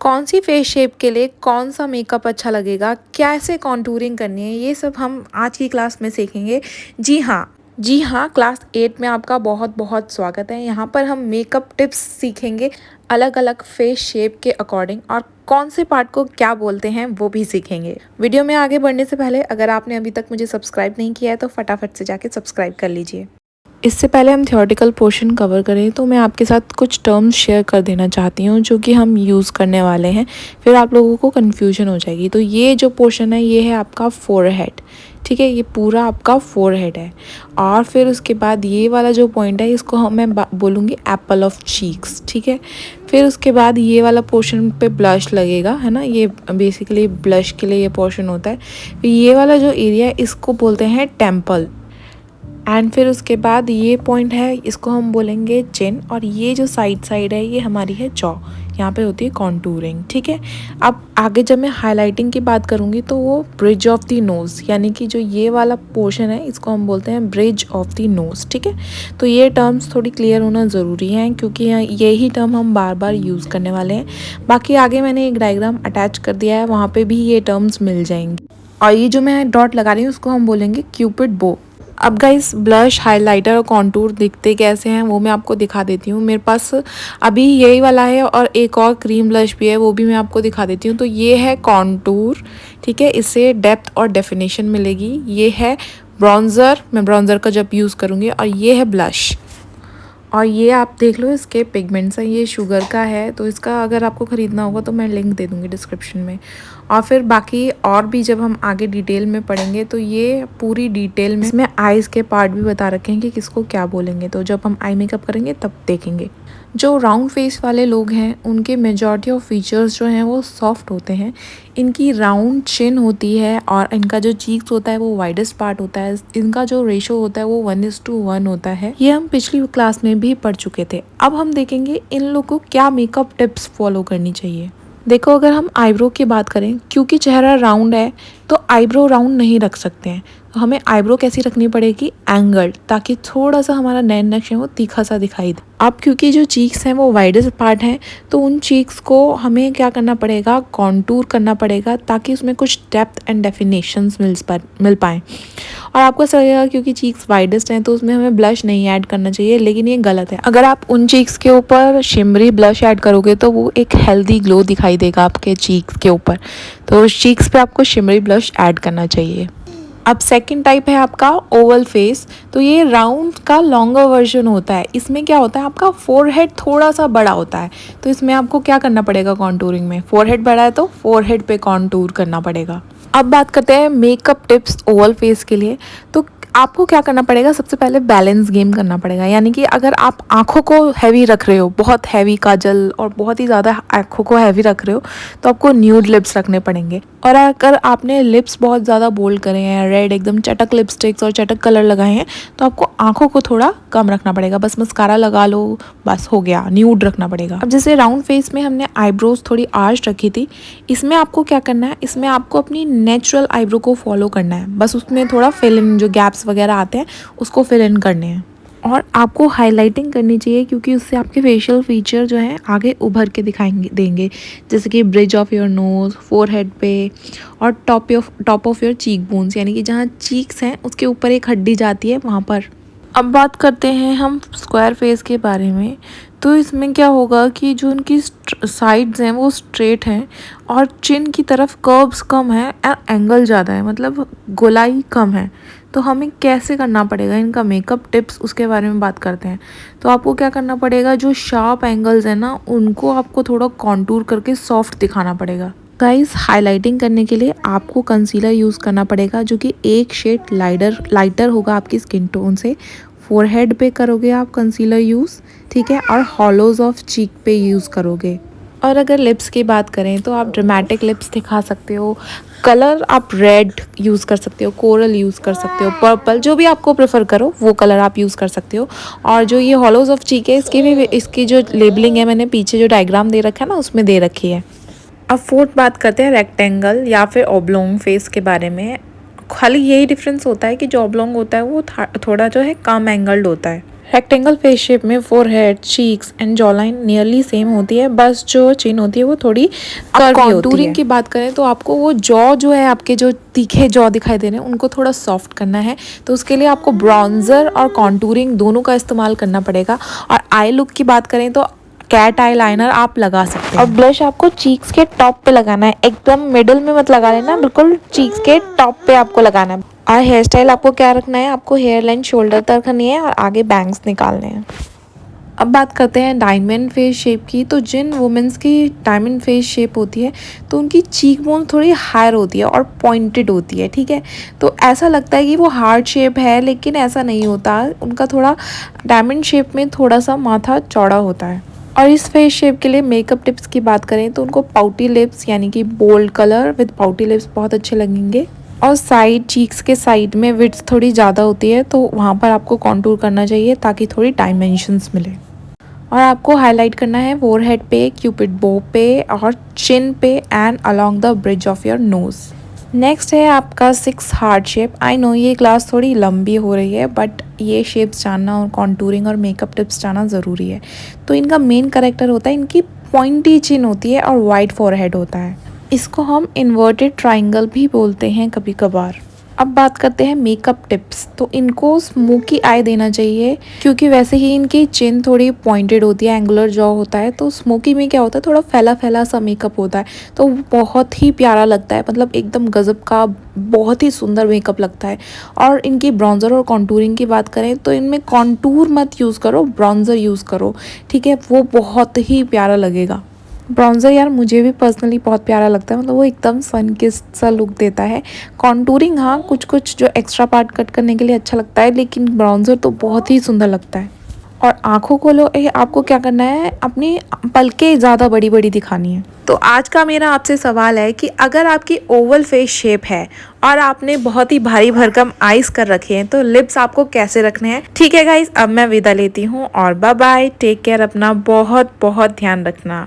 कौन सी face shape के लिए कौन सा मेकअप अच्छा लगेगा, कैसे कॉन्टूरिंग करनी है, ये सब हम आज की क्लास में सीखेंगे। जी हाँ, क्लास 8 में आपका बहुत बहुत स्वागत है। यहाँ पर हम मेकअप टिप्स सीखेंगे अलग अलग फेस शेप के अकॉर्डिंग, और कौन से पार्ट को क्या बोलते हैं वो भी सीखेंगे। वीडियो में आगे बढ़ने से पहले अगर आपने अभी तक मुझे सब्सक्राइब नहीं किया है तो फटाफट से जाके सब्सक्राइब कर लीजिए। इससे पहले हम थियोरेटिकल पोर्शन कवर करें तो मैं आपके साथ कुछ टर्म्स शेयर कर देना चाहती हूँ जो कि हम यूज़ करने वाले हैं, फिर आप लोगों को कन्फ्यूजन हो जाएगी। तो ये जो पोर्शन है ये है आपका फोरहेड, ठीक है, ये पूरा आपका फोरहेड है। और फिर उसके बाद ये वाला जो पॉइंट है इसको मैं बोलूँगी एप्पल ऑफ चीक्स, ठीक है। फिर उसके बाद ये वाला पोर्शन पे ब्लश लगेगा, है ना, ये बेसिकली ब्लश के लिए ये पोर्शन होता है। फिर ये वाला जो एरिया है इसको बोलते हैं टेम्पल, एंड फिर उसके बाद ये पॉइंट है इसको हम बोलेंगे चिन, और ये जो साइड है ये हमारी है जॉ, यहाँ पे होती है कॉन्टूरिंग, ठीक है। अब आगे जब मैं हाइलाइटिंग की बात करूँगी तो वो ब्रिज ऑफ द नोज़, यानी कि जो ये वाला पोर्शन है इसको हम बोलते हैं ब्रिज ऑफ द नोज़, ठीक है। तो ये टर्म्स थोड़ी क्लियर होना ज़रूरी है क्योंकि यही टर्म हम बार बार यूज़ करने वाले हैं। बाकी आगे मैंने एक डायग्राम अटैच कर दिया है, वहाँ पर भी ये टर्म्स मिल जाएंगे। और ये जो मैं डॉट लगा रही हूँ उसको हम बोलेंगे क्यूपिड बो। अब गाइस, ब्लश, हाइलाइटर और कॉन्टूर दिखते कैसे हैं वो मैं आपको दिखा देती हूँ। मेरे पास अभी यही वाला है और एक और क्रीम ब्लश भी है, वो भी मैं आपको दिखा देती हूँ। तो ये है कॉन्टूर, ठीक है, इससे डेप्थ और डेफिनेशन मिलेगी। ये है ब्रॉन्ज़र, मैं ब्रॉन्ज़र का जब यूज़ करूँगी, और ये है ब्लश। और ये आप देख लो इसके पिगमेंट्स हैं, ये शुगर का है, तो इसका अगर आपको ख़रीदना होगा तो मैं लिंक दे दूँगी डिस्क्रिप्शन में। और फिर बाकी और भी जब हम आगे डिटेल में पढ़ेंगे तो ये पूरी डिटेल में इसमें आइज़ के पार्ट भी बता रखे हैं कि किसको क्या बोलेंगे, तो जब हम आई मेकअप करेंगे तब देखेंगे। जो राउंड फेस वाले लोग हैं उनके मेजॉरिटी ऑफ फीचर्स जो हैं वो सॉफ्ट होते हैं। इनकी राउंड चिन होती है और इनका जो चीक्स होता है वो वाइडेस्ट पार्ट होता है। इनका जो रेशो होता है वो 1:1 होता है। ये हम पिछली क्लास में भी पढ़ चुके थे। अब हम देखेंगे इन लोगों को क्या मेकअप टिप्स फॉलो करनी चाहिए। देखो, अगर हम आईब्रो की बात करें, क्योंकि चेहरा राउंड है तो आईब्रो राउंड नहीं रख सकते हैं, तो हमें आईब्रो कैसी रखनी पड़ेगी, एंगल्ड, ताकि थोड़ा सा हमारा नैन नक्श है वो तीखा सा दिखाई दे। अब क्योंकि जो चीक्स हैं वो वाइडेस्ट पार्ट हैं तो उन चीक्स को हमें क्या करना पड़ेगा, कॉन्टूर करना पड़ेगा, ताकि उसमें कुछ डेप्थ एंड डेफिनेशंस मिल पाएँ। और आपको ऐसा लगेगा क्योंकि चीक्स वाइडेस्ट हैं तो उसमें हमें ब्लश नहीं ऐड करना चाहिए, लेकिन ये गलत है। अगर आप उन चीक्स के ऊपर शिमरी ब्लश ऐड करोगे तो वो एक हेल्दी ग्लो दिखाई देगा आपके चीक्स के ऊपर, तो चीक्स पे आपको शिमरी ब्लश ऐड करना चाहिए। अब सेकंड टाइप है आपका ओवल फेस, तो ये राउंड का लॉन्गर वर्जन होता है। इसमें क्या होता है, आपका फोरहेड थोड़ा सा बड़ा होता है, तो इसमें आपको क्या करना पड़ेगा कॉन्टूरिंग में, फोरहेड बड़ा है तो फोरहेड पे कॉन्टूर करना पड़ेगा। अब बात करते हैं मेकअप टिप्स ओवल फेस के लिए। तो आपको क्या करना पड़ेगा, सबसे पहले बैलेंस गेम करना पड़ेगा, यानी कि अगर आप आँखों को हैवी रख रहे हो, बहुत हैवी काजल और बहुत ही ज़्यादा आँखों को हैवी रख रहे हो, तो आपको न्यूड लिप्स रखने पड़ेंगे। और अगर आपने लिप्स बहुत ज़्यादा बोल्ड करे हैं, रेड एकदम चटक लिपस्टिक्स और चटक कलर लगाए हैं, तो आपको आँखों को थोड़ा कम रखना पड़ेगा, बस मस्कारा लगा लो, बस हो गया, न्यूड रखना पड़ेगा। अब जैसे राउंड फेस में हमने आईब्रोज थोड़ी आर्च रखी थी, इसमें आपको क्या करना है, इसमें आपको अपनी नेचुरल आईब्रो को फॉलो करना है, बस उसमें थोड़ा फिल इन, जो गैप्स वगैरह आते हैं उसको फिल इन करने हैं। और आपको हाइलाइटिंग करनी चाहिए क्योंकि उससे आपके फेशियल फीचर जो हैं आगे उभर के दिखाएंगे देंगे, जैसे कि bridge of your nose, forehead पे, और top of your cheekbones, यानी कि जहाँ चीक्स हैं उसके ऊपर एक हड्डी जाती है वहाँ पर। अब बात करते हैं हम स्क्वायर फेस के बारे में। तो इसमें क्या होगा कि जो उनकी साइड्स हैं वो स्ट्रेट हैं और चिन की तरफ कर्व्स कम है और एंगल ज़्यादा है, मतलब गोलाई कम है। तो हमें कैसे करना पड़ेगा इनका मेकअप टिप्स, उसके बारे में बात करते हैं। तो आपको क्या करना पड़ेगा, जो शार्प एंगल्स हैं ना उनको आपको थोड़ा कॉन्टूर करके सॉफ्ट दिखाना पड़ेगा। गाइस, हाइलाइटिंग करने के लिए आपको कंसीलर यूज़ करना पड़ेगा जो कि एक शेड लाइटर होगा आपकी स्किन टोन से। फोरहेड पे करोगे आप कंसीलर यूज़, ठीक है, और हॉलोज ऑफ चीक पे यूज़ करोगे। और अगर लिप्स की बात करें तो आप ड्रामेटिक लिप्स दिखा सकते हो। कलर आप रेड यूज़ कर सकते हो, कोरल यूज़ कर सकते हो, पर्पल, जो भी आपको प्रेफर करो वो कलर आप यूज़ कर सकते हो। और जो ये हॉलोज ऑफ चीक है इसकी जो लेबलिंग है मैंने पीछे जो डायग्राम दे रखा है ना उसमें दे रखी है। अब फोर्थ बात करते हैं रेक्टेंगल या फिर ओब्लोंग फेस के बारे में। खाली यही डिफरेंस होता है कि जो ओब्लोंग होता है वो थोड़ा जो है कम एंगल्ड होता है, रेक्टेंगल फेस शेप में forehead, cheeks and jaw line nearly same होती है, बस जो चिन होती है वो थोड़ी कर्वी होती है। कॉन्टूरिंग की बात करें तो आपको वो जॉ जो है, आपके जो तीखे जॉ दिखाई दे रहे हैं उनको थोड़ा सॉफ्ट करना है, तो उसके लिए आपको ब्राउन्जर और कॉन्टूरिंग दोनों का इस्तेमाल करना पड़ेगा। और आई लुक की बात करें तो कैट आई लाइनर आप लगा सकते हैं। और ब्लश आपको चीक्स के टॉप पे लगाना है, एकदम मिडिल में मत लगा लेना, बिल्कुल चीक्स के टॉप पे आपको लगाना है। और हेयर स्टाइल आपको क्या रखना है, आपको हेयर लाइन शोल्डर तक रखनी है और आगे बैंग्स निकालने हैं। अब बात करते हैं डायमंड फेस शेप की। तो जिन वुमेंस की डायमंड फेस शेप होती है तो उनकी चीक बोन थोड़ी हायर होती है और पॉइंटेड होती है, ठीक है। तो ऐसा लगता है कि वो हार्ड शेप है, लेकिन ऐसा नहीं होता। उनका थोड़ा डायमंड शेप में थोड़ा सा माथा चौड़ा होता है। और इस फेस शेप के लिए मेकअप टिप्स की बात करें तो उनको पाउटी लिप्स यानी कि bold colour with pouty lips बहुत अच्छे लगेंगे। और साइड चीक्स के साइड में विड्थ थोड़ी ज़्यादा होती है, तो वहाँ पर आपको कॉन्टूर करना चाहिए ताकि थोड़ी डायमेंशंस मिले। और आपको हाईलाइट करना है फोरहेड पे, क्यूपिड बो पे और चिन पे and along the bridge of your nose. Next है आपका 6 हार्ट शेप। आई नो ये क्लास थोड़ी लंबी हो रही है, बट ये शेप्स जानना और कॉन्टूरिंग और मेकअप टिप्स जानना ज़रूरी है। तो इनका मेन करेक्टर होता है, इनकी पॉइंटी चिन होती है और वाइड फोरहेड होता है। इसको हम इन्वर्टेड ट्राइंगल भी बोलते हैं कभी कभार। अब बात करते हैं मेकअप टिप्स। तो इनको स्मोकी आई देना चाहिए, क्योंकि वैसे ही इनकी चिन थोड़ी पॉइंटेड होती है, एंगुलर जॉ होता है। तो स्मोकी में क्या होता है, थोड़ा फैला फैला सा मेकअप होता है, तो बहुत ही प्यारा लगता है, मतलब एकदम गजब का बहुत ही सुंदर मेकअप लगता है। और इनकी ब्राउन्जर और कॉन्टूरिंग की बात करें तो इनमें कॉन्टूर मत यूज़ करो, ब्राउन्जर यूज़ करो, ठीक है। वो बहुत ही प्यारा लगेगा। ब्राउन्जर यार मुझे भी पर्सनली बहुत प्यारा लगता है, मतलब वो एकदम सन किस्ड सा लुक देता है। कॉन्टूरिंग हाँ कुछ कुछ जो एक्स्ट्रा पार्ट कट करने के लिए अच्छा लगता है, लेकिन ब्राउन्जर तो बहुत ही सुंदर लगता है। और आँखों को लो आपको क्या करना है, अपनी पलकें ज़्यादा बड़ी बड़ी दिखानी है। तो आज का मेरा आपसे सवाल है कि अगर आपकी ओवल फेस शेप है और आपने बहुत ही भारी भरकम आइज कर रखे हैं, तो लिप्स आपको कैसे रखने हैं। ठीक है गाइस, अब मैं विदा लेती हूँ और बाय बाय, टेक केयर, अपना बहुत बहुत ध्यान रखना।